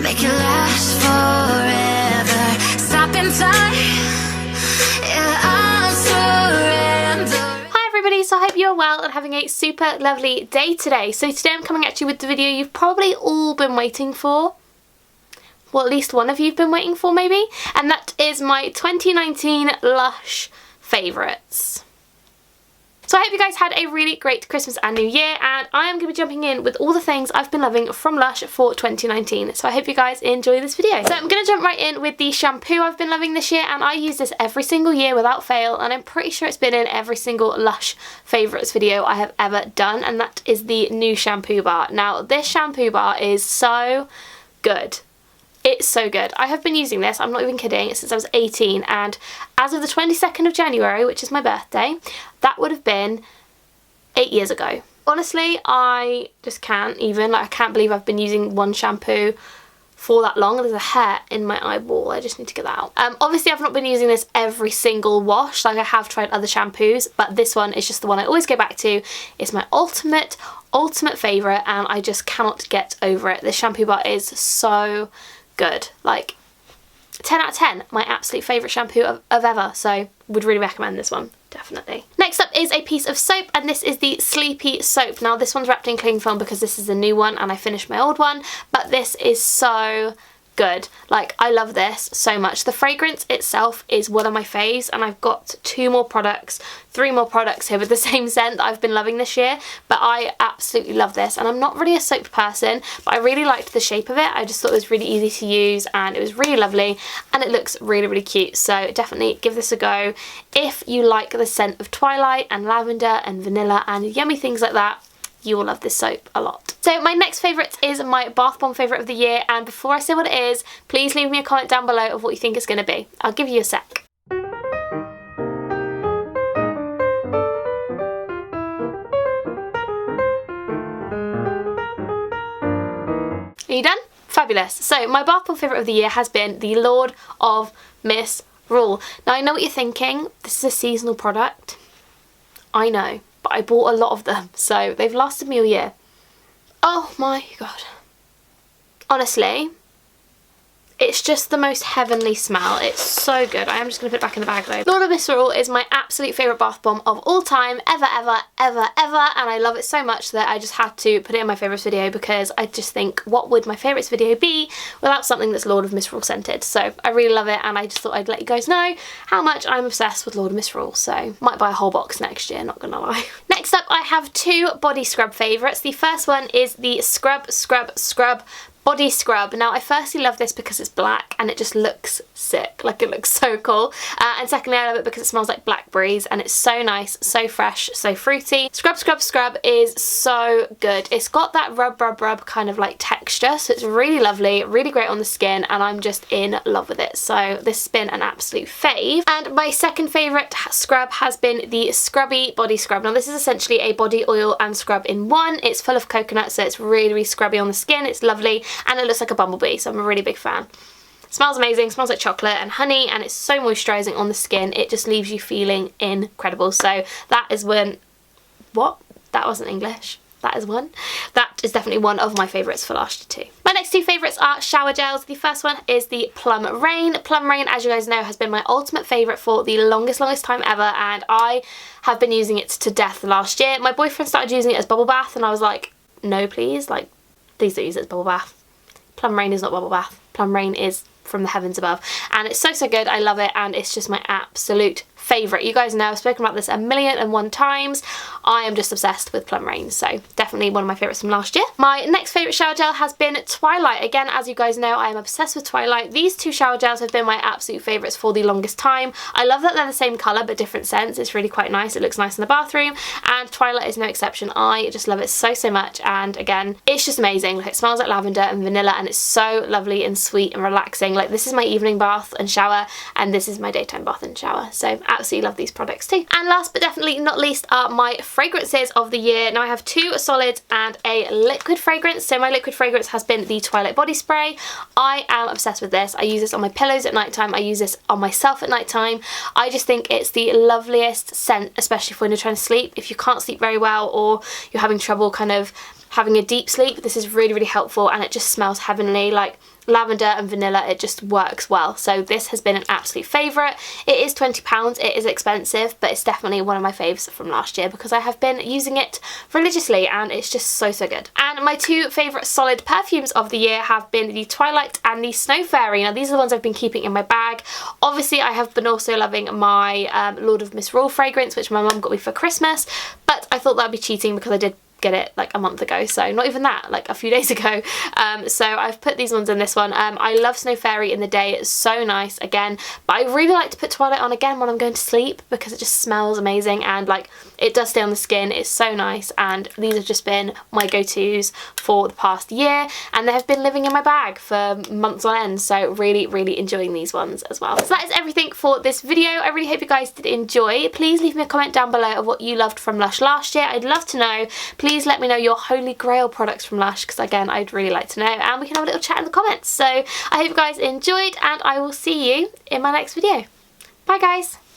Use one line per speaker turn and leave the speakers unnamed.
make it last forever. Stop in time, yeah, I'll surrender.
Hi everybody, so I hope you're well and having a super lovely day today. So today I'm coming at you with the video you've probably all been waiting for. Well, at least one of you've been waiting for maybe. And that is my 2019 LUSH favourites. So I hope you guys had a really great Christmas and New Year, and I am going to be jumping in with all the things I've been loving from LUSH for 2019. So I hope you guys enjoy this video. So I'm going to jump right in with the shampoo I've been loving this year, and I use this every single year without fail, and I'm pretty sure it's been in every single LUSH favourites video I have ever done, and that is the new shampoo bar. Now this shampoo bar is so good. It's so good. I have been using this, I'm not even kidding, since I was 18, and as of the 22nd of January, which is my birthday, that would have been 8 years ago. Honestly, I just can't even, like, I can't believe I've been using one shampoo for that long. There's a hair in my eyeball, I just need to get that out. Obviously I've not been using this every single wash, like I have tried other shampoos, but this one is just the one I always go back to. It's my ultimate favourite, and I just cannot get over it. This shampoo bar is so good. Like 10 out of 10, my absolute favourite shampoo of ever, so would really recommend this one, definitely. Next up is a piece of soap, and this is the Sleepy soap. Now this one's wrapped in cling film because this is a new one and I finished my old one, but this is so good. Like, I love this so much. The fragrance itself is one of my faves, and I've got 3 more products here with the same scent that I've been loving this year, but I absolutely love this. And I'm not really a soap person, but I really liked the shape of it. I just thought it was really easy to use, and it was really lovely, and it looks really, really cute. So definitely give this a go if you like the scent of Twilight and lavender and vanilla and yummy things like that. You will love this soap a lot. So my next favourite is my bath bomb favourite of the year, and before I say what it is, please leave me a comment down below of what you think it's going to be. I'll give you a sec. Are you done? Fabulous. So my bath bomb favourite of the year has been the Lord of Misrule. Now I know what you're thinking, this is a seasonal product. I know. But I bought a lot of them, so they've lasted me a year. Oh my god. Honestly, it's just the most heavenly smell. It's so good. I am just going to put it back in the bag though. Lord of Misrule is my absolute favourite bath bomb of all time, ever, and I love it so much that I just had to put it in my favourites video, because I just think, what would my favourites video be without something that's Lord of Misrule scented? So I really love it, and I just thought I'd let you guys know how much I'm obsessed with Lord of Misrule, so might buy a whole box next year, not gonna lie. Next up, I have 2 body scrub favourites. The first one is the Scrub body scrub. Now I firstly love this because it's black and it just looks sick, like it looks so cool, and secondly I love it because it smells like blackberries and it's so nice, so fresh, so fruity. Scrub is so good. It's got that rub kind of like texture, so it's really lovely, really great on the skin, and I'm just in love with it. So this has been an absolute fave. And my second favourite scrub has been the Scrubby body scrub. Now this is essentially a body oil and scrub in one. It's full of coconut, so it's really, really scrubby on the skin. It's lovely, and it looks like a bumblebee, so I'm a really big fan. It smells amazing, smells like chocolate and honey, and it's so moisturising on the skin. It just leaves you feeling incredible. So that is one... What? That wasn't English. That is one. That is definitely one of my favourites for last year too. My next 2 favourites are shower gels. The first one is the Plum Rain. Plum Rain, as you guys know, has been my ultimate favourite for the longest time ever, and I have been using it to death last year. My boyfriend started using it as bubble bath, and I was like, no please, like, please don't use it as bubble bath. Plum Rain is not bubble bath. Plum Rain is from the heavens above, and it's so good. I love it, and it's just my absolute favourite. You guys know I've spoken about this 1,000,001 times. I am just obsessed with Plum Rain, so definitely one of my favourites from last year. My next favourite shower gel has been Twilight. Again, as you guys know, I am obsessed with Twilight. These 2 shower gels have been my absolute favourites for the longest time. I love that they're the same colour but different scents. It's really quite nice. It looks nice in the bathroom, and Twilight is no exception. I just love it so much, and again, it's just amazing. Like, it smells like lavender and vanilla, and it's so lovely and sweet and relaxing. Like, this is my evening bath and shower, and this is my daytime bath and shower, so absolutely love these products too. And last but definitely not least are my fragrances of the year. Now I have 2 solids and a liquid fragrance. So my liquid fragrance has been the Twilight body spray. I am obsessed with this. I use this on my pillows at night time. I use this on myself at night time. I just think it's the loveliest scent, especially for when you're trying to sleep. If you can't sleep very well, or you're having trouble kind of having a deep sleep, this is really helpful, and it just smells heavenly. Like, lavender and vanilla, it just works well. So this has been an absolute favourite. It is £20, it is expensive, but it's definitely one of my faves from last year because I have been using it religiously and it's just so good. And my two favourite solid perfumes of the year have been the Twilight and the Snow Fairy. Now these are the ones I've been keeping in my bag. Obviously I have been also loving my Lord of Misrule fragrance, which my mum got me for Christmas, but I thought that'd be cheating because I did get it like a month ago, so not even that, like a few days ago. So I've put these ones in this one. I love Snow Fairy in the day, it's so nice again, but I really like to put Twilight on again when I'm going to sleep because it just smells amazing and like it does stay on the skin, it's so nice, and these have just been my go-tos for the past year and they have been living in my bag for months on end, so really enjoying these ones as well. So that is everything for this video. I really hope you guys did enjoy. Please leave me a comment down below of what you loved from Lush last year. I'd love to know. Please let me know your holy grail products from Lush because again I'd really like to know, and we can have a little chat in the comments. So I hope you guys enjoyed and I will see you in my next video. Bye guys!